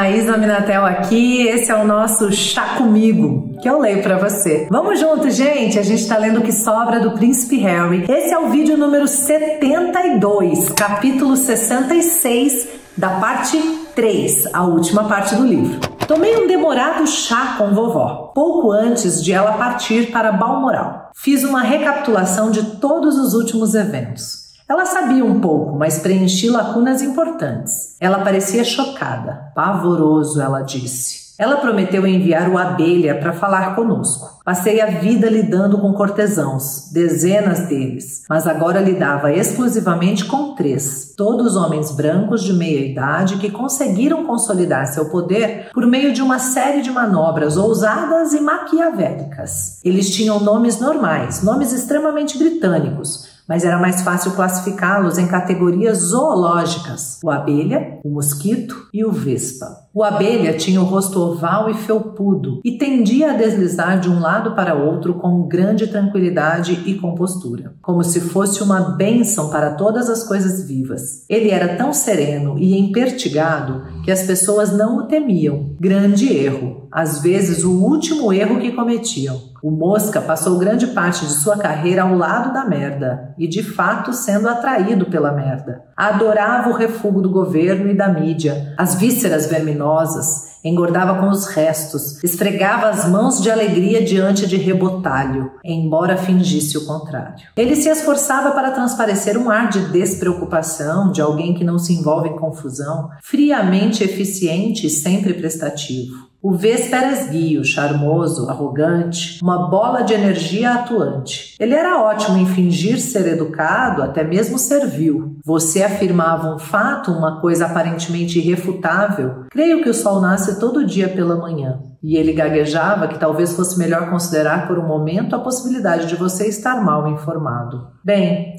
Maísa Minatel aqui, esse é o nosso Chá Comigo, que eu leio pra você. Vamos juntos, gente? A gente tá lendo O que Sobra do Príncipe Harry. Esse é o vídeo número 72, capítulo 66, da parte 3, a última parte do livro. Tomei um demorado chá com vovó, pouco antes de ela partir para Balmoral. Fiz uma recapitulação de todos os últimos eventos. Ela sabia um pouco, mas preenchi lacunas importantes. Ela parecia chocada. Pavoroso, ela disse. Ela prometeu enviar o Abelha para falar conosco. Passei a vida lidando com cortesãos, dezenas deles, mas agora lidava exclusivamente com 3, todos homens brancos de meia idade que conseguiram consolidar seu poder por meio de uma série de manobras ousadas e maquiavélicas. Eles tinham nomes normais, nomes extremamente britânicos, mas era mais fácil classificá-los em categorias zoológicas: o abelha, o mosquito e o vespa. O abelha tinha o rosto oval e felpudo e tendia a deslizar de um lado para outro com grande tranquilidade e compostura, como se fosse uma bênção para todas as coisas vivas. Ele era tão sereno e empertigado que as pessoas não o temiam. Grande erro, às vezes o último erro que cometiam. O Mosca passou grande parte de sua carreira ao lado da merda e, de fato, sendo atraído pela merda. Adorava o refúgio do governo e da mídia, as vísceras verminosas, engordava com os restos, esfregava as mãos de alegria diante de rebotalho, embora fingisse o contrário. Ele se esforçava para transparecer um ar de despreocupação, de alguém que não se envolve em confusão, friamente eficiente e sempre prestativo. O Vespa era esguio, charmoso, arrogante, uma bola de energia atuante. Ele era ótimo em fingir ser educado, até mesmo servil. Você afirmava um fato, uma coisa aparentemente irrefutável. Creio que o sol nasce todo dia pela manhã. E ele gaguejava que talvez fosse melhor considerar por um momento a possibilidade de você estar mal informado. Bem,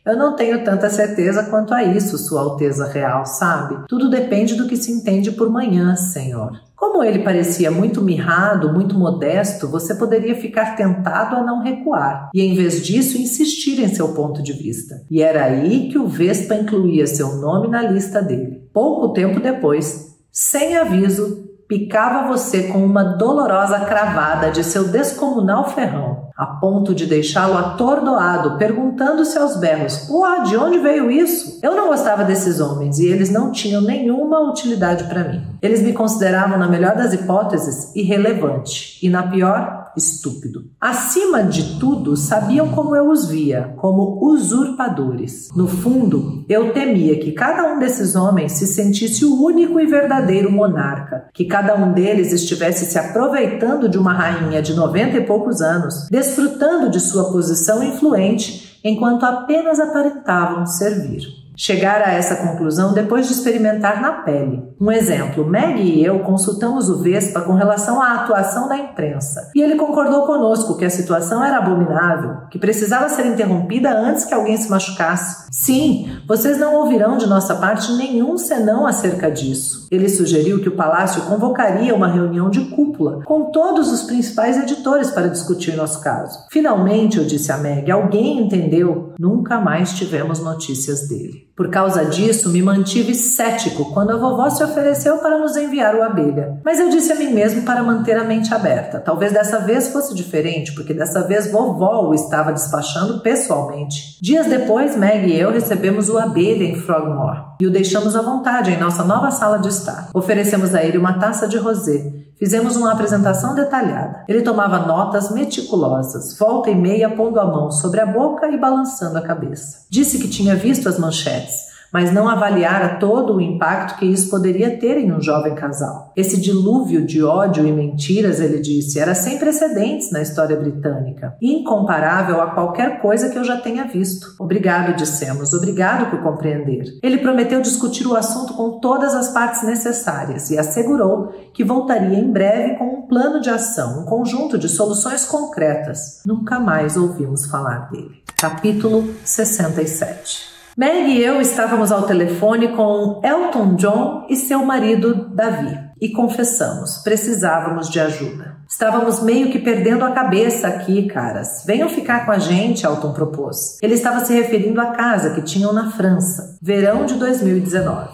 eu não tenho tanta certeza quanto a isso, Sua Alteza Real, sabe? Tudo depende do que se entende por manhã, senhor. Como ele parecia muito mirrado, muito modesto, você poderia ficar tentado a não recuar e, em vez disso, insistir em seu ponto de vista. E era aí que o Vespa incluía seu nome na lista dele. Pouco tempo depois, sem aviso, picava você com uma dolorosa cravada de seu descomunal ferrão, a ponto de deixá-lo atordoado, perguntando-se aos berros: de onde veio isso? Eu não gostava desses homens e eles não tinham nenhuma utilidade para mim. Eles me consideravam, na melhor das hipóteses, irrelevante e, na pior, estúpido. Acima de tudo, sabiam como eu os via, como usurpadores. No fundo, eu temia que cada um desses homens se sentisse o único e verdadeiro monarca, que cada um deles estivesse se aproveitando de uma rainha de 90 e poucos anos, desfrutando de sua posição influente, enquanto apenas aparentavam servir. Chegara a essa conclusão depois de experimentar na pele. Um exemplo: Meg e eu consultamos o Vespa com relação à atuação da imprensa, e ele concordou conosco que a situação era abominável, que precisava ser interrompida antes que alguém se machucasse. Sim, vocês não ouvirão de nossa parte nenhum senão acerca disso. Ele sugeriu que o palácio convocaria uma reunião de cúpula com todos os principais editores para discutir nosso caso. Finalmente, eu disse a Meg, alguém entendeu. Nunca mais tivemos notícias dele. Por causa disso, me mantive cético quando a vovó se ofereceu para nos enviar o Abelha. Mas eu disse a mim mesmo para manter a mente aberta. Talvez dessa vez fosse diferente, porque dessa vez vovó o estava despachando pessoalmente. Dias depois, Meg e eu recebemos o Abelha em Frogmore e o deixamos à vontade em nossa nova sala de estar. Oferecemos a ele uma taça de rosé. Fizemos uma apresentação detalhada. Ele tomava notas meticulosas, volta e meia pondo a mão sobre a boca e balançando a cabeça. Disse que tinha visto as manchetes, mas não avaliara todo o impacto que isso poderia ter em um jovem casal. Esse dilúvio de ódio e mentiras, ele disse, era sem precedentes na história britânica, incomparável a qualquer coisa que eu já tenha visto. Obrigado, dissemos, obrigado por compreender. Ele prometeu discutir o assunto com todas as partes necessárias e assegurou que voltaria em breve com um plano de ação, um conjunto de soluções concretas. Nunca mais ouvimos falar dele. Capítulo 67. Meg e eu estávamos ao telefone com Elton John e seu marido Davi. e confessamos, precisávamos de ajuda. Estávamos meio que perdendo a cabeça aqui, caras. Venham ficar com a gente, Elton propôs. Ele estava se referindo à casa que tinham na França, verão de 2019.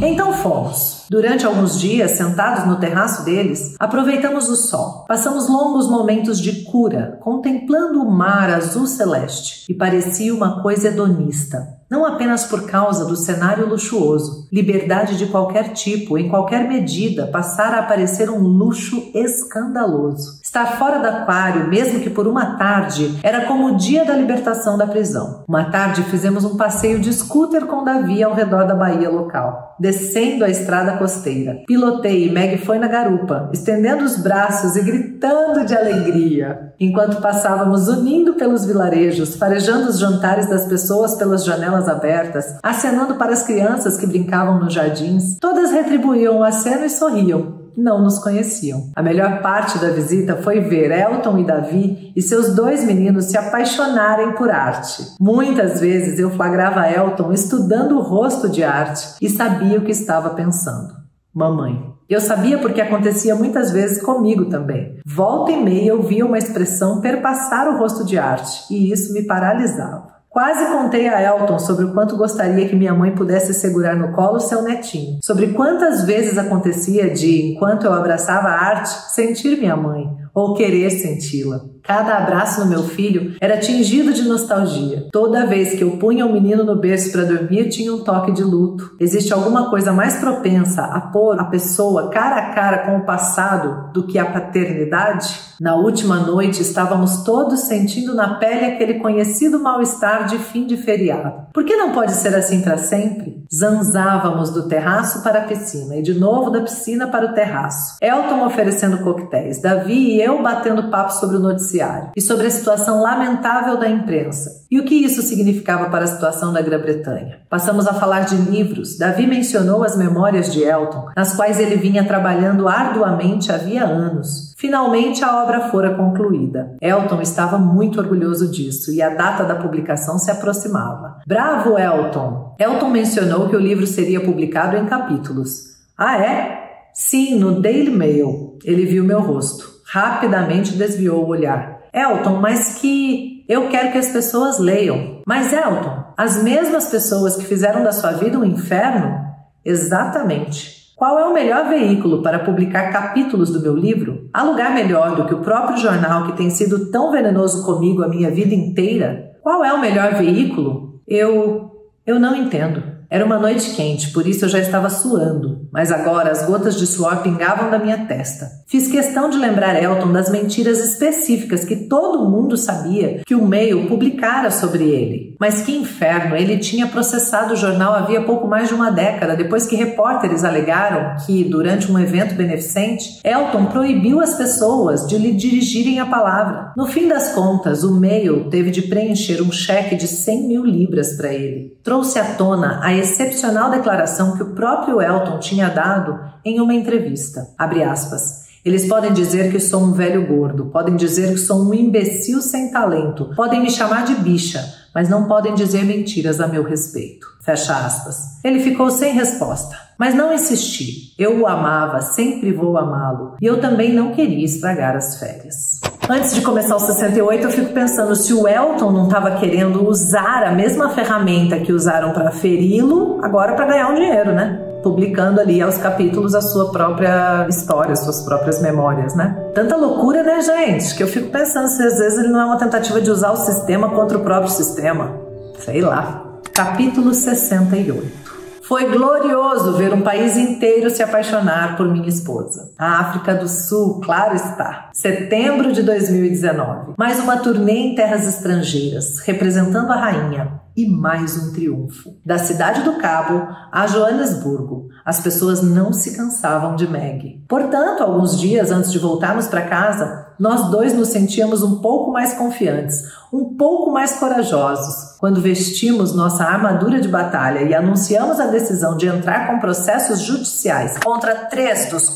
Então fomos. Durante alguns dias, sentados no terraço deles, aproveitamos o sol. Passamos longos momentos de cura, contemplando o mar azul celeste, e parecia uma coisa hedonista. Não apenas por causa do cenário luxuoso, liberdade de qualquer tipo, em qualquer medida, passara a parecer um luxo escandaloso. Estar fora do aquário, mesmo que por uma tarde, era como o dia da libertação da prisão. Uma tarde fizemos um passeio de scooter com Davi ao redor da baía local, descendo a estrada costeira. Pilotei e Meg foi na garupa, estendendo os braços e gritando de alegria, enquanto passávamos unindo pelos vilarejos, farejando os jantares das pessoas pelas janelas abertas, acenando para as crianças que brincavam nos jardins. Todas retribuíam o aceno e sorriam. Não nos conheciam. A melhor parte da visita foi ver Elton e Davi e seus 2 meninos se apaixonarem por arte. Muitas vezes eu flagrava Elton estudando o rosto de arte e sabia o que estava pensando. Mamãe. Eu sabia porque acontecia muitas vezes comigo também. Volta e meia eu via uma expressão perpassar o rosto de arte e isso me paralisava. Quase contei a Elton sobre o quanto gostaria que minha mãe pudesse segurar no colo seu netinho. Sobre quantas vezes acontecia de, enquanto eu abraçava a arte, sentir minha mãe ou querer senti-la. Cada abraço no meu filho era tingido de nostalgia. Toda vez que eu punha o menino no berço para dormir, tinha um toque de luto. Existe alguma coisa mais propensa a pôr a pessoa cara a cara com o passado do que a paternidade? Na última noite, estávamos todos sentindo na pele aquele conhecido mal-estar de fim de feriado. Por que não pode ser assim para sempre? Zanzávamos do terraço para a piscina e de novo da piscina para o terraço. Elton oferecendo coquetéis, Davi e eu batendo papo sobre o noticiário e sobre a situação lamentável da imprensa e o que isso significava para a situação da Grã-Bretanha. Passamos a falar de livros. Davi mencionou as memórias de Elton, nas quais ele vinha trabalhando arduamente havia anos. Finalmente a obra fora concluída. Elton estava muito orgulhoso disso e a data da publicação se aproximava. Bravo, Elton! Elton mencionou que o livro seria publicado em capítulos. Ah, é? Sim, no Daily Mail. Ele viu meu rosto. Rapidamente desviou o olhar. Elton, mas que... Eu quero que as pessoas leiam. Mas, Elton, as mesmas pessoas que fizeram da sua vida um inferno? Exatamente. Qual é o melhor veículo para publicar capítulos do meu livro? Há lugar melhor do que o próprio jornal que tem sido tão venenoso comigo a minha vida inteira? Qual é o melhor veículo? Eu não entendo. Era uma noite quente, por isso eu já estava suando, mas agora as gotas de suor pingavam da minha testa. Fiz questão de lembrar Elton das mentiras específicas que todo mundo sabia que o Mail publicara sobre ele. Mas que inferno, ele tinha processado o jornal havia pouco mais de uma década, depois que repórteres alegaram que, durante um evento beneficente, Elton proibiu as pessoas de lhe dirigirem a palavra. No fim das contas, o Mail teve de preencher um cheque de 100 mil libras para ele. Trouxe à tona a excepcional declaração que o próprio Elton tinha dado em uma entrevista. Abre aspas. Eles podem dizer que sou um velho gordo, podem dizer que sou um imbecil sem talento, podem me chamar de bicha, mas não podem dizer mentiras a meu respeito. Fecha aspas. Ele ficou sem resposta, mas não insisti. Eu o amava, sempre vou amá-lo, e eu também não queria estragar as férias. Antes de começar o 68, eu fico pensando se o Elton não estava querendo usar a mesma ferramenta que usaram para feri-lo, agora para ganhar um dinheiro, né? Publicando ali aos capítulos a sua própria história, as suas próprias memórias, né? Tanta loucura, né, gente? Que eu fico pensando se às vezes ele não é uma tentativa de usar o sistema contra o próprio sistema. Sei lá. Capítulo 68. Foi glorioso ver um país inteiro se apaixonar por minha esposa. A África do Sul, claro está. Setembro de 2019. Mais uma turnê em terras estrangeiras, representando a rainha. E mais um triunfo. Da Cidade do Cabo a Joanesburgo, as pessoas não se cansavam de Meg. Portanto, alguns dias antes de voltarmos para casa, nós dois nos sentíamos um pouco mais confiantes, um pouco mais corajosos. Quando vestimos nossa armadura de batalha e anunciamos a decisão de entrar com processos judiciais contra 3 dos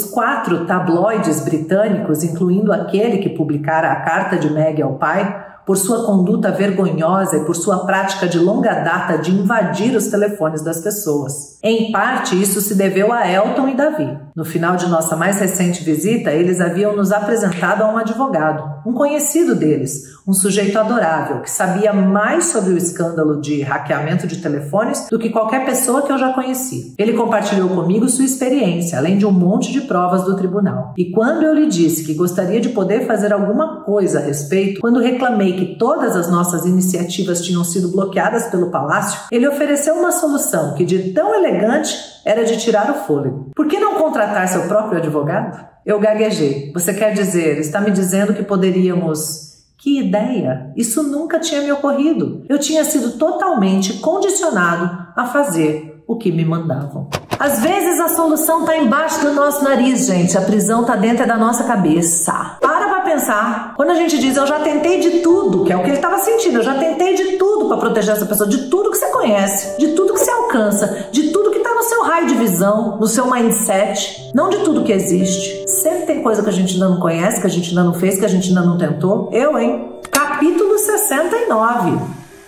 4 tabloides britânicos, incluindo aquele que publicara a carta de Meg ao pai, por sua conduta vergonhosa e por sua prática de longa data de invadir os telefones das pessoas. Em parte, isso se deveu a Elton e Davi. No final de nossa mais recente visita, eles haviam nos apresentado a um advogado, um conhecido deles, um sujeito adorável, que sabia mais sobre o escândalo de hackeamento de telefones do que qualquer pessoa que eu já conheci. Ele compartilhou comigo sua experiência, além de um monte de provas do tribunal. E quando eu lhe disse que gostaria de poder fazer alguma coisa a respeito, quando reclamei que todas as nossas iniciativas tinham sido bloqueadas pelo palácio, ele ofereceu uma solução que, de tão elegante, era de tirar o fôlego. Por que não contratar seu próprio advogado? Eu gaguejei. Você quer dizer, está me dizendo que poderíamos... Que ideia! Isso nunca tinha me ocorrido. Eu tinha sido totalmente condicionado a fazer o que me mandavam. Às vezes a solução está embaixo do nosso nariz, gente. A prisão está dentro da nossa cabeça. Para pra pensar. Quando a gente diz, eu já tentei de tudo, que é o que ele estava sentindo, eu já tentei de tudo para proteger essa pessoa, de tudo que você conhece, de tudo que você alcança, de tudo que está no seu raio de visão, no seu mindset, não de tudo que existe. Sempre tem coisa que a gente ainda não conhece, que a gente ainda não fez, que a gente ainda não tentou. Eu, hein? Capítulo 69.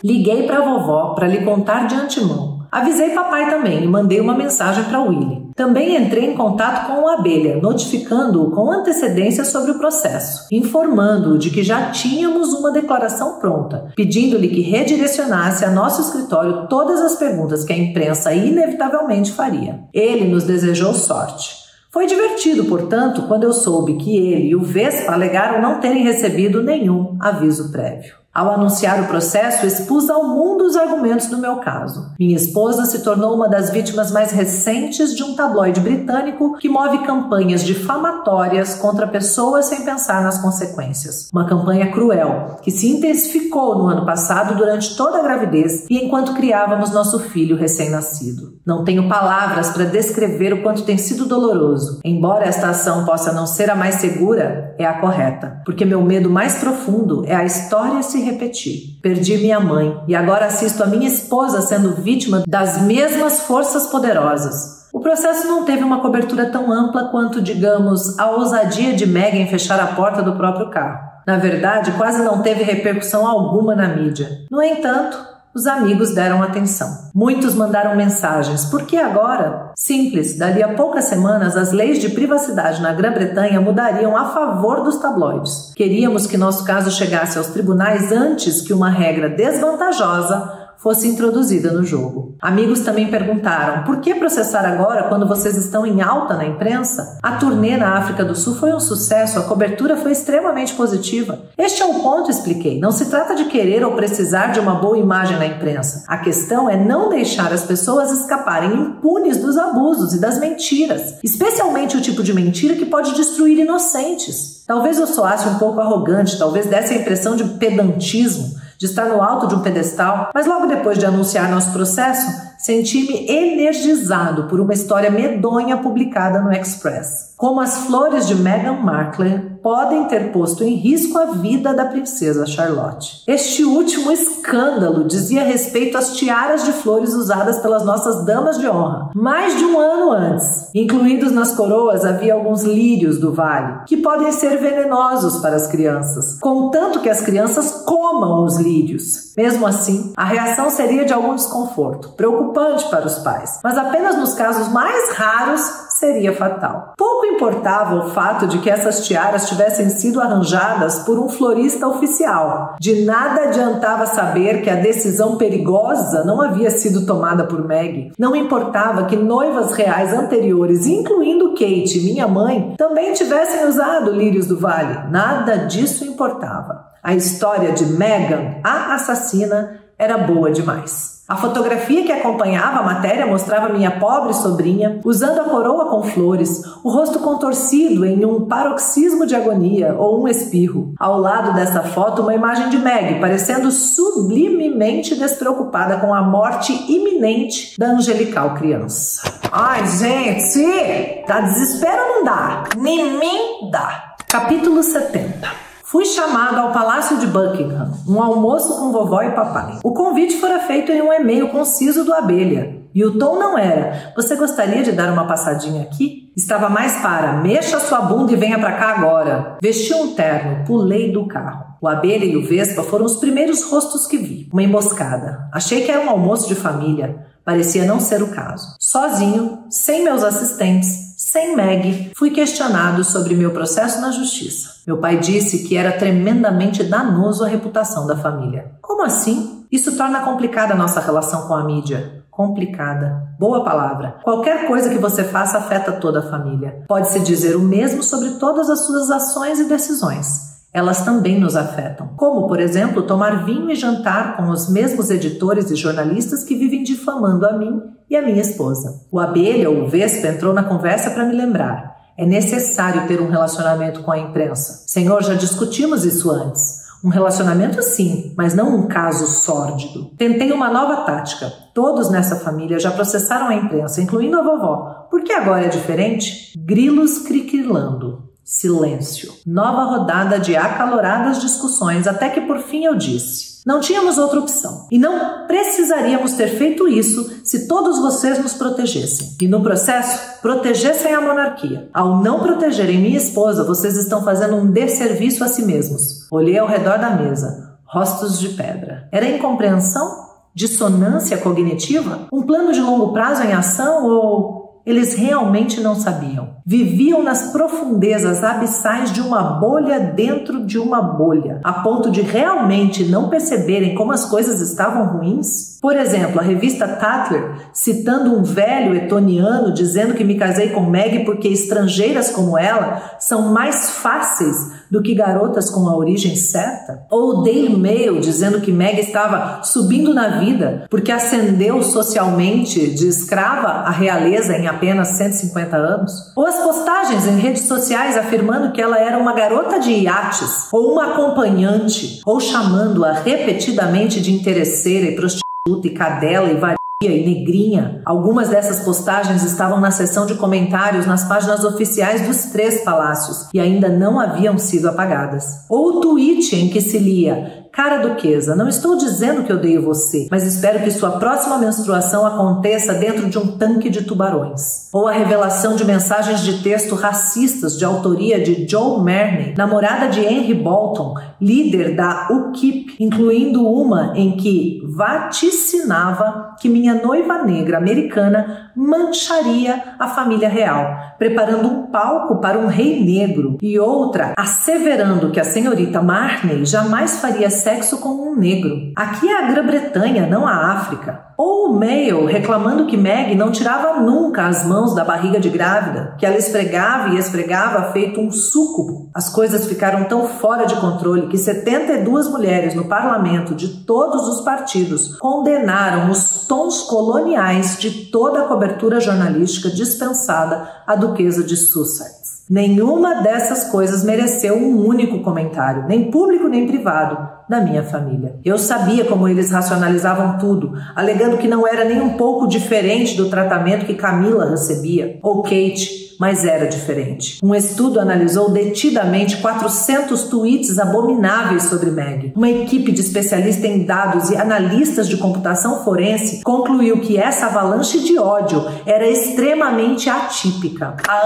Liguei para a vovó para lhe contar de antemão. Avisei papai também e mandei uma mensagem para Willy. Também entrei em contato com o Abelha, notificando-o com antecedência sobre o processo, informando-o de que já tínhamos uma declaração pronta, pedindo-lhe que redirecionasse a nosso escritório todas as perguntas que a imprensa inevitavelmente faria. Ele nos desejou sorte. Foi divertido, portanto, quando eu soube que ele e o Vespa alegaram não terem recebido nenhum aviso prévio. Ao anunciar o processo, expus ao mundo os argumentos do meu caso. Minha esposa se tornou uma das vítimas mais recentes de um tabloide britânico que move campanhas difamatórias contra pessoas sem pensar nas consequências. Uma campanha cruel, que se intensificou no ano passado durante toda a gravidez e enquanto criávamos nosso filho recém-nascido. Não tenho palavras para descrever o quanto tem sido doloroso. Embora esta ação possa não ser a mais segura, é a correta, porque meu medo mais profundo é a história se repetir. Perdi minha mãe e agora assisto a minha esposa sendo vítima das mesmas forças poderosas. O processo não teve uma cobertura tão ampla quanto, digamos, a ousadia de Meghan em fechar a porta do próprio carro. Na verdade, quase não teve repercussão alguma na mídia. No entanto, os amigos deram atenção. Muitos mandaram mensagens. Por que agora? Simples, dali a poucas semanas as leis de privacidade na Grã-Bretanha mudariam a favor dos tabloides. Queríamos que nosso caso chegasse aos tribunais antes que uma regra desvantajosa fosse introduzida no jogo. Amigos também perguntaram, por que processar agora quando vocês estão em alta na imprensa? A turnê na África do Sul foi um sucesso, a cobertura foi extremamente positiva. Este é o ponto, expliquei. Não se trata de querer ou precisar de uma boa imagem na imprensa. A questão é não deixar as pessoas escaparem impunes dos abusos e das mentiras, especialmente o tipo de mentira que pode destruir inocentes. Talvez eu soasse um pouco arrogante, talvez desse a impressão de pedantismo, de estar no alto de um pedestal, mas logo depois de anunciar nosso processo, senti-me energizado por uma história medonha publicada no Express. Como as flores de Meghan Markle podem ter posto em risco a vida da princesa Charlotte. Este último escândalo dizia respeito às tiaras de flores usadas pelas nossas damas de honra, mais de um ano antes. Incluídos nas coroas havia alguns lírios do vale, que podem ser venenosos para as crianças, contanto que as crianças comam os lírios. Mesmo assim, a reação seria de algum desconforto, preocupante para os pais, mas apenas nos casos mais raros seria fatal. Pouco importava o fato de que essas tiaras tivessem sido arranjadas por um florista oficial. De nada adiantava saber que a decisão perigosa não havia sido tomada por Meg. Não importava que noivas reais anteriores, incluindo Kate, minha mãe, também tivessem usado lírios do vale. Nada disso importava. A história de Meghan, a assassina, era boa demais. A fotografia que acompanhava a matéria mostrava minha pobre sobrinha usando a coroa com flores, o rosto contorcido em um paroxismo de agonia ou um espirro. Ao lado dessa foto, uma imagem de Meg, parecendo sublimemente despreocupada com a morte iminente da angelical criança. Ai, gente! Dá desespero ou não dá? Nem dá. Capítulo 70. Fui chamado ao Palácio de Buckingham, um almoço com vovó e papai. O convite fora feito em um e-mail conciso do Abelha. E o tom não era: você gostaria de dar uma passadinha aqui? Estava mais para: mexa sua bunda e venha pra cá agora. Vesti um terno, pulei do carro. O Abelha e o Vespa foram os primeiros rostos que vi. Uma emboscada. Achei que era um almoço de família. Parecia não ser o caso. Sozinho, sem meus assistentes, sem Meg, fui questionado sobre meu processo na justiça. Meu pai disse que era tremendamente danoso à reputação da família. Como assim? Isso torna complicada a nossa relação com a mídia. Complicada. Boa palavra. Qualquer coisa que você faça afeta toda a família. Pode-se dizer o mesmo sobre todas as suas ações e decisões. Elas também nos afetam. Como, por exemplo, tomar vinho e jantar com os mesmos editores e jornalistas que vivem difamando a mim e a minha esposa. O Abelha ou o Vespa entrou na conversa para me lembrar. É necessário ter um relacionamento com a imprensa. Senhor, já discutimos isso antes. Um relacionamento sim, mas não um caso sórdido. Tentei uma nova tática. Todos nessa família já processaram a imprensa, incluindo a vovó. Por que agora é diferente? Grilos criquilando. Silêncio. Nova rodada de acaloradas discussões, até que por fim eu disse: não tínhamos outra opção. E não precisaríamos ter feito isso se todos vocês nos protegessem. E no processo, protegessem a monarquia. Ao não protegerem minha esposa, vocês estão fazendo um desserviço a si mesmos. Olhei ao redor da mesa. Rostos de pedra. Era incompreensão? Dissonância cognitiva? Um plano de longo prazo em ação ou... Eles realmente não sabiam. Viviam nas profundezas abissais de uma bolha dentro de uma bolha, a ponto de realmente não perceberem como as coisas estavam ruins. Por exemplo, a revista Tatler, citando um velho etoniano dizendo que me casei com Meg porque estrangeiras como ela são mais fáceis do que garotas com a origem certa? Ou o Daily Mail dizendo que Meg estava subindo na vida porque ascendeu socialmente de escrava à realeza em apenas 150 anos? Ou as postagens em redes sociais afirmando que ela era uma garota de iates, ou uma acompanhante, ou chamando-a repetidamente de interesseira e prostituta e cadela e varia e negrinha. Algumas dessas postagens estavam na seção de comentários nas páginas oficiais dos 3 palácios e ainda não haviam sido apagadas. Ou o tweet em que se lia: cara duquesa, não estou dizendo que odeio você, mas espero que sua próxima menstruação aconteça dentro de um tanque de tubarões. Ou a revelação de mensagens de texto racistas de autoria de Joe Murney, namorada de Henry Bolton, líder da UKIP, incluindo uma em que vaticinava que minha noiva negra americana mancharia a família real, preparando um palco para um rei negro, e outra asseverando que a senhorita Marney jamais faria sexo com um negro. Aqui é a Grã-Bretanha, não a África. Ou o Mail reclamando que Meg não tirava nunca as mãos da barriga de grávida, que ela esfregava e esfregava feito um súcubo. As coisas ficaram tão fora de controle que 72 mulheres no parlamento de todos os partidos condenaram os tons coloniais de toda a cobertura jornalística dispensada à duquesa de Sussex. Nenhuma dessas coisas mereceu um único comentário, nem público nem privado, da minha família. Eu sabia como eles racionalizavam tudo, alegando que não era nem um pouco diferente do tratamento que Camila recebia, ou Kate, mas era diferente. Um estudo analisou detidamente 400 tweets abomináveis sobre Meg. Uma equipe de especialistas em dados e analistas de computação forense concluiu que essa avalanche de ódio era extremamente atípica. Há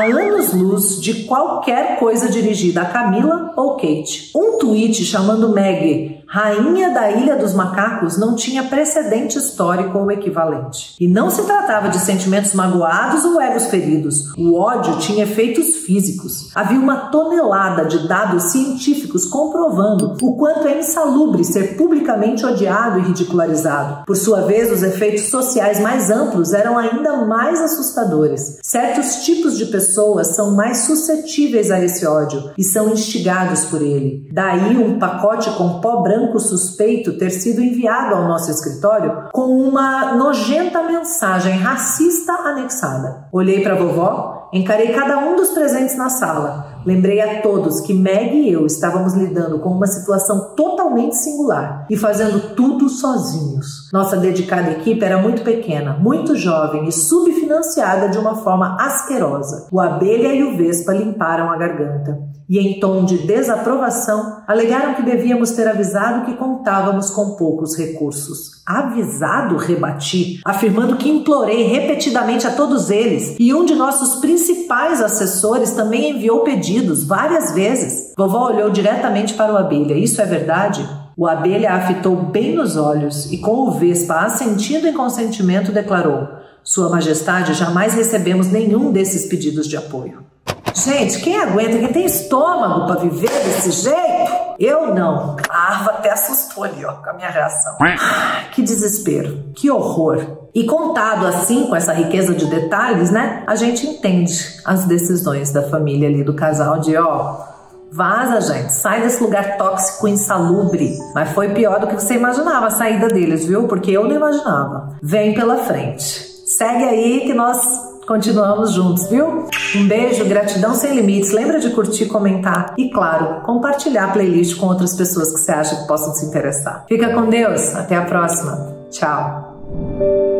anos-luz de qualquer coisa dirigida a Camila ou Kate. Um tweet chamando Meg Rainha da Ilha dos Macacos não tinha precedente histórico ou equivalente. E não se tratava de sentimentos magoados ou egos feridos. O ódio tinha efeitos físicos. Havia uma tonelada de dados científicos comprovando o quanto é insalubre ser publicamente odiado e ridicularizado. Por sua vez, os efeitos sociais mais amplos eram ainda mais assustadores. Certos tipos de pessoas são mais suscetíveis a esse ódio e são instigados por ele. Daí um pacote com pó branco suspeito ter sido enviado ao nosso escritório com uma nojenta mensagem racista anexada. Olhei para a vovó, encarei cada um dos presentes na sala. lembrei a todos que Meg e eu estávamos lidando com uma situação totalmente singular e fazendo tudo sozinhos. Nossa dedicada equipe era muito pequena, muito jovem e subfinanciada de uma forma asquerosa. O Abelha e o Vespa limparam a garganta e, em tom de desaprovação, alegaram que devíamos ter avisado que contávamos com poucos recursos. Avisado? Rebati, afirmando que implorei repetidamente a todos eles, e um de nossos principais assessores também enviou pedidos várias vezes. Vovó olhou diretamente para o Abelha. Isso é verdade? O Abelha a fitou bem nos olhos e, com o Vespa assentindo em consentimento, declarou: Sua Majestade, jamais recebemos nenhum desses pedidos de apoio. Gente, quem aguenta, quem tem estômago para viver desse jeito? Eu não. A Arva até assustou ali, ó, com a minha reação. Que desespero, que horror. E contado assim, com essa riqueza de detalhes, né, a gente entende as decisões da família ali, do casal, de vaza, gente, sai desse lugar tóxico, insalubre. Mas foi pior do que você imaginava a saída deles, viu? Porque eu não imaginava. Vem pela frente. Segue aí que nós continuamos juntos, viu? Um beijo, gratidão sem limites. Lembra de curtir, comentar e, claro, compartilhar a playlist com outras pessoas que você acha que possam se interessar. Fica com Deus. Até a próxima. Tchau.